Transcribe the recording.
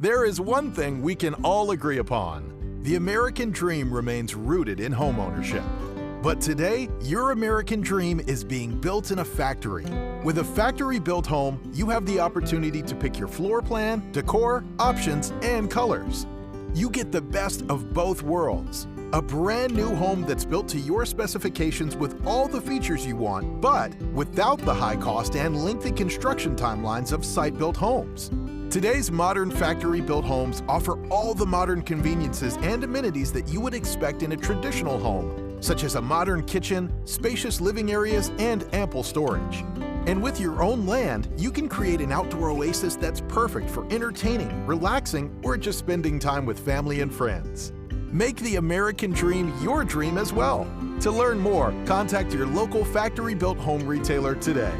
There is one thing we can all agree upon. The American dream remains rooted in homeownership. But today, your American dream is being built in a factory. With a factory-built home, you have the opportunity to pick your floor plan, decor, options, and colors. You get the best of both worlds. A brand new home that's built to your specifications with all the features you want, but without the high cost and lengthy construction timelines of site-built homes. Today's modern factory-built homes offer all the modern conveniences and amenities that you would expect in a traditional home, such as a modern kitchen, spacious living areas, and ample storage. And with your own land, you can create an outdoor oasis that's perfect for entertaining, relaxing, or just spending time with family and friends. Make the American dream your dream as well. To learn more, contact your local factory-built home retailer today.